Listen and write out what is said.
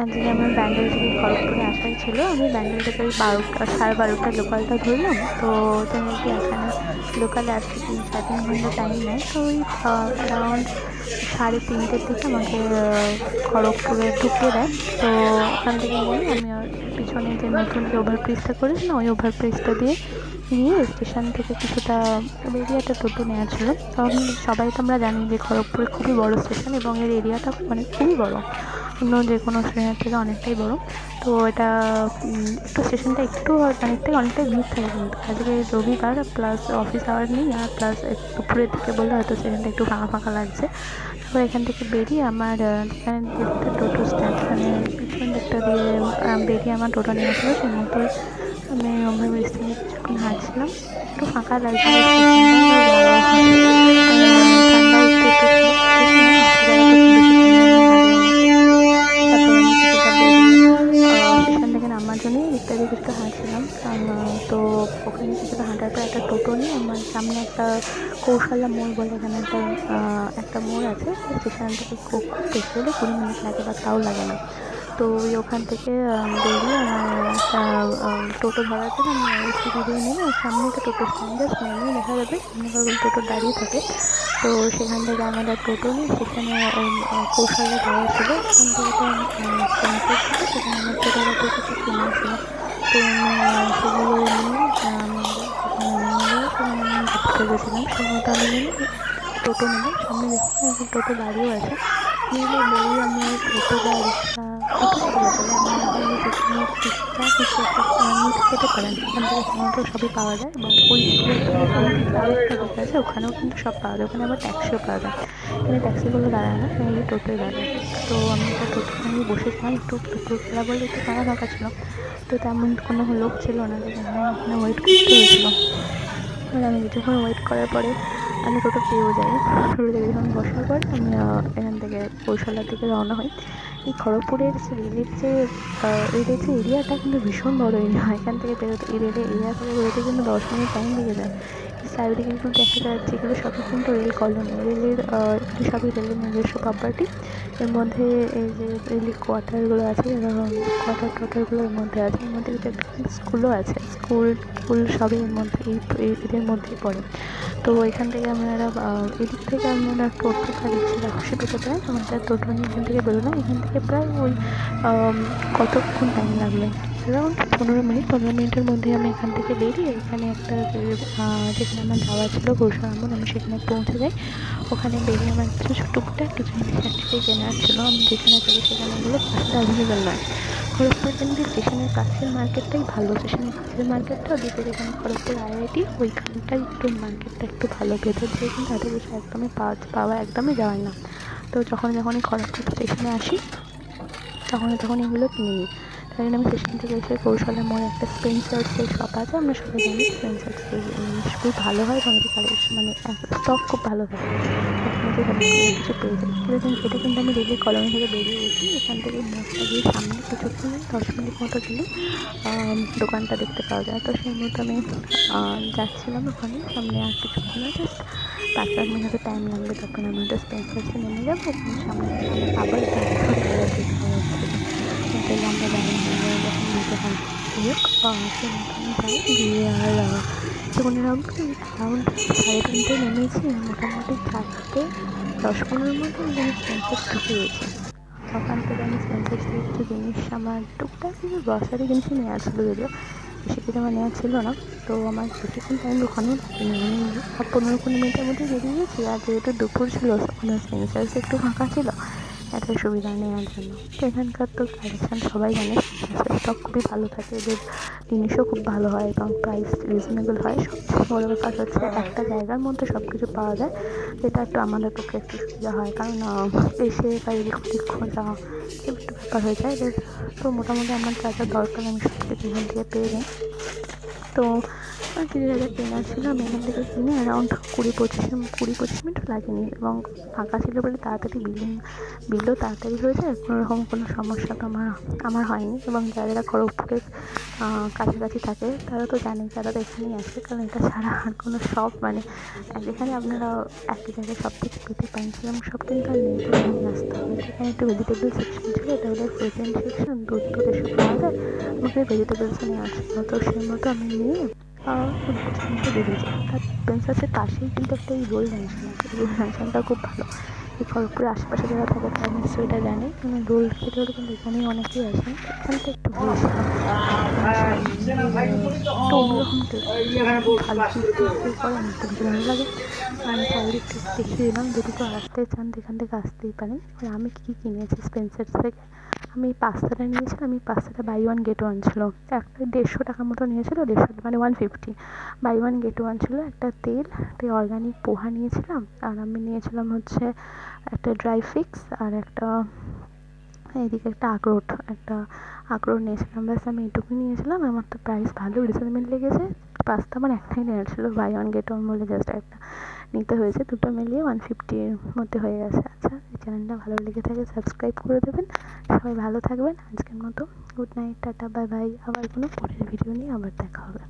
আজকে আমার ব্যান্ডেল থেকে খড়গপুরে আসাই ছিল। আমি ব্যান্ডেল থেকে ওই 12টা 12:30টার লোকালটা ধরলাম। তো জেনারেলি এখানে লোকালে আসতে 3-3.5 ঘন্টা টাইম নেয়। তো ওই অ্যারাউন্ড 3:30টের দিকে আমাকে খড়গপুরে ঢুকিয়ে দেয়। তো ওখান থেকে নেমে আমি আর পিছনে যে নতুন যে ওভারব্রিজটা করেছে না, ওই ওভারব্রিজটা দিয়ে নিয়ে স্টেশন থেকে কিছুটা বেরিয়ে একটা টোটো নেওয়া ছিল। তো সবাই তো আমরা জানি যে খড়গপুরে খুবই বড় স্টেশন এবং এর এরিয়াটা মানে খুবই বড়, অন্য যে কোনো ট্রেনের থেকে অনেকটাই বড়। তো এটা একটু স্টেশনটা একটু অনেকটাই ভিড় থাকে, কিন্তু আজকে রবিবার প্লাস অফিস আওয়ার নেই, আর প্লাস দুপুরের দিকে বললে হয়তো স্টেশনটা একটু ফাঁকা ফাঁকা লাগছে। তারপর এখান থেকে বেরিয়ে আমার যেখানে দিকটা টোটো স্ট্যান্ড মানে পিছন দিকটা দিয়ে বেরিয়ে আমার টোটো নিয়ে আসলো, সেই মতোই আমি ওভারব্রিজ থেকে কিছুক্ষণ হাঁটছিলাম। একটু ফাঁকা লাগছিল স্টেশনটা, ঠান্ডাও একটু একটু ছিল, বেশি না, একটা জায়গাতে খুব বেশি টাইম আমি দাঁড়িয়ে। তারপর আমি কিছুটা বেরিয়ে স্টেশন থেকে নামার জন্যই দিকটা দিয়ে কিছুটা হাঁটছিলাম। তো ওখানে কিছুটা হাঁটার পর একটা টোটো নিয়ে আমার সামনে একটা কৌশল্যা মোড় বলে এখানে একটা মোড় আছে। স্টেশন থেকে খুব বেশি হলে 20 মিনিট লাগে, বা তাও লাগে না। তো ওই ওখান থেকে বেরিয়ে আমার একটা টোটো ধরার জন্য আমি ওই সিঁড়ি দিয়ে নেমে ওর সামনে একটা টোটো স্ট্যান্ড, জাস্ট নেমেই দেখা যাবে সামনে টোটো দাঁড়িয়ে থাকে। তো সেখান থেকে আমাদের টোটো নিয়ে স্টেশনে ওই কৌশলে যাওয়া ছিল, ওখান থেকে তো সেন্টার ছিল, সেখানে আমার ছোটোখাটো কিছু কেনার ছিল। তো আমি সেগুলো নিয়ে আমাদের সেখানে নেমে গিয়ে সেখানে আমি ঘুরতে গেছিলাম, সেই মতো আমি নেমে টোটো নিলাম। সামনে দেখুন এখন টোটো দাঁড়িয়েও আছে। নিলে বেরিয়ে আমি টোটো বা রিক্সা, টোটোই ভালো বলে আপনারা এখানে যে কোনো রিক্সা কিছু একটা নিতে যেতে পারেন, সেখান থেকে সাধারণত সবই পাওয়া যায়। এবং ওই স্কুলের ওই দিকে আরও একটা দিক আছে, ওখানেও কিন্তু সব পাওয়া যায়, ওখানে আবার ট্যাক্সিও পাওয়া যায়। এখানে ট্যাক্সিগুলো দাঁড়ায় না, এখানে টোটোই দাঁড়ায়। তো আমি একটা টোটোতে আমি বসেছিলাম, একটু দুপুরবেলা বলে একটু ফাঁকা ফাঁকা ছিল। তো তেমন কোনো লোক ছিল না, যে কারণে এখানে ওয়েট করতে হয়েছিল। আর আমি কিছুক্ষণ ওয়েট করার পরে আমি টোটো পেয়েও যাই। টোটোতে কিছুক্ষণ বসার পরে আমি এখান থেকে কৌশলার দিকে রওনা হই। এই খড়গপুরের যে রেলের যে এরিয়াটা কিন্তু ভীষণ বড় এরিয়া। এখান থেকে বেরোতে, এই রেলের এরিয়া থেকে বেরোতে কিন্তু 10 মিনিট টাইম লেগে যায়। চারিদিকে কিন্তু দেখা যাচ্ছে এগুলো সবই কিন্তু রেল কলোনি, রেলের এগুলো সবই রেলের নিজস্ব প্রপার্টি। এর মধ্যে এই যে রেলের কোয়ার্টারগুলো আছে, কোয়ার্টারগুলো এর মধ্যে আছে, এর মধ্যে কিন্তু একটা স্কুলও আছে, স্কুল সবই এর মধ্যে এদের মধ্যেই পড়ে। তো এখান থেকে আপনারা এদিক থেকে আপনারা টোটো বা রিক্সার আকাশে পেতে পারেন। আমাদের টোটো নিয়ে এখান থেকে বেরোলাম। এখান থেকে প্রায় ওই কতক্ষণ টাইম লাগবে, অ্যারাউন্ড 15 মিনিটের মধ্যে আমি এখান থেকে বেরিয়ে এখানে একটা যেখানে আমার যাওয়া ছিল ঘোষারামন, আমি সেখানে পৌঁছে যাই। ওখানে বেরিয়ে আমার কিছু টুকটাক কিছু জিনিস অ্যাকচুয়ালি কেনার ছিল। আমি যেখানে যাবো সেখানে এগুলো আসলে অ্যাভেলেবেল নয়। খড়গপুর কিন্তু স্টেশনের কাছের মার্কেটটাই ভালো, স্টেশনের কাছের মার্কেটটা, ওদিকে যেখানে খড়গপুর আইআইটি ওইখানটাই একটু মার্কেটটা একটু ভালো, ভেতর দিয়ে কিন্তু এত কিছু একদমই পাওয়া একদমই যায় না। তো যখনই খড়গপুর স্টেশনে আসি তখন এগুলো কিনে নিই। তাই জন্য আমি স্টেশন থেকে এসে কৌশলের মোড়ে একটা স্পেন্সার্সের শপ আছে, আমরা সবাই জানি স্পেন্সার্সের জিনিস খুব ভালো হয় এবং এদের কালেকশন মানে স্টক খুব ভালো থাকে, এখানে যে সব কিছু পেয়ে যাই। এটা কিন্তু আমি রেলের কলোনি থেকে বেরিয়ে গেছি। এখান থেকে মোড়টা গিয়ে সামনে কিছুক্ষণ 10 মিনিট মতো গেলে দোকানটা দেখতে পাওয়া যায়। তো সেই মতো আমি যাচ্ছিলাম ওখানে, সামনে আর কিছুক্ষণ জাস্ট 5-7 মিনিট হয়তো টাইম লাগবে, তখন আমাদের স্পেন্সার্সে নেমে যাবো। ওখানে সামনে থেকে আমার আবার ব্যাগ ধরে আবার যেতে হবে ওর থেকে, একটা লম্বা ব্যাগ নিয়ে যখন নিতে হয়। যাই হোক সেই মতো আমি যাই, গিয়ে আর যখন এরকম অ্যারাউন্ড 3:30 নেমেছি, মোটামুটি 4:10-15 মধ্যে আমি স্পেন্সার্স ঢুকে গেছি। ওখান থেকে আমি স্পেন্সার্স থেকে কিছু জিনিস, আমার টুকটাক কিছু গ্রসারি জিনিসই নেওয়া ছিল, যদিও বেশি কিছু আমার নেওয়া ছিল না। তো আমার বেশিক্ষণ টাইম ওখানেও লাগেনি, আমি 15-20 মিনিটের মধ্যে বেরিয়ে গেছি। আর যেহেতু দুপুর ছিল ওখানে স্পেন্সার্স একটু ফাঁকা ছিল, এত সুবিধা নেওয়ার জন্য। তো এখানকার তো কালেকশান সবাই জানে, স্পেন্সার্সের স্টক খুবই ভালো থাকে, এদের জিনিসও খুব ভালো হয় এবং প্রাইস রিজনেবল হয়। সবচেয়ে বড় ব্যাপার হচ্ছে একটা জায়গার মধ্যে সব কিছু পাওয়া যায়, যেটা একটু আমাদের পক্ষে একটু সুবিধা হয়, কারণ এসে বা এদিক ওদিক খোঁজা একটু ব্যাপার হয়ে যায় তো মোটামুটি আমার যা যা দরকার আমি সব কিছু এখান থেকে পেয়ে যাই। তো 30,000 কেনার ছিল। আমি এখান থেকে কিনে অ্যারাউন্ড 20-25 মিনিট লাগেনি, এবং ফাঁকা ছিল বলে তাড়াতাড়ি বিলও তাড়াতাড়ি হয়ে যায়। কোনোরকম কোনো সমস্যা তো আমার হয়নি। এবং যারা খড়গপুরের কাছাকাছি থাকে তারা তো জানেই, তারা তো এখানেই আসে, কারণ এটা ছাড়া আর কোনো শপ মানে যেখানে আপনারা একই জায়গায় সব কিছু পেতে পারেন সেরকম শপ কিন্তু আর নেই, তো নিয়ে আসতে হবে। এখানে একটু ভেজিটেবল সেকশন ছিল, এটা ওদের ফ্রোজেন সেকশন, দুধ এসব পাওয়া যায়। আমাকে ভেজিটেবলসও নেওয়া ছিল, তো সেই মতো আমি নিয়ে 25 মিনিটে বেরিয়ে যাই। তার পেন্সাসের পাশেই কিন্তু একটা এই রোল ম্যানশন আছে। রোল ম্যানশনটা খুব ভালো। এই খড়গপুরের আশেপাশে যারা থাকে তারা নিশ্চয়ই এটা জানে, কারণ রোল খেতে হলে কিন্তু এখানেই অনেকেই আসেন। এখানটা একটু গিয়েছিলাম, একটু অন্যরকম টেস্ট, ভালো পিস করে আমার তো বেশি ভালো লাগে। আমি চারিদিক থেকে দেখিয়ে দিলাম, যদি কেউ আসতে চান এখান থেকে আসতেই পারেন। এবার আমি কী কিনেছি স্পেন্সার্স থেকে, আমি এই পাস্তাটা নিয়েছিলাম। এই পাস্তাটা বাই ওয়ান গেট ওয়ান ছিল, একটা 150 টাকা মতো নিয়েছিল, 150 মানে 150, বাই ওয়ান গেট ওয়ান ছিল। একটা তেল, একটা অর্গ্যানিক পোহা নিয়েছিলাম, আর আমি নিয়েছিলাম হচ্ছে একটা ড্রাই ফিক্স, আর এইদিকে একটা আখরোট নিয়েছিলাম। ব্যাস আমি এইটুকুই নিয়েছিলাম। আমার তো প্রাইস ভালো রিজনেবল লেগেছে। পাস্তা আমার একটাই নেওয়ার ছিল, বাই ওয়ান গেট ওয়ান বলে জাস্ট একটা নিতে হয়েছে, দুটো মিলিয়ে 150-র মধ্যে হয়ে গেছে। আচ্ছা, এই চ্যানেলটা ভালো লেগে থাকে সাবস্ক্রাইব করে দেবেন। সবাই ভালো থাকবেন। আজকের মতো good night, tata, bye bye. আবার কোনো পরের ভিডিও নিয়ে আবার দেখা হবে।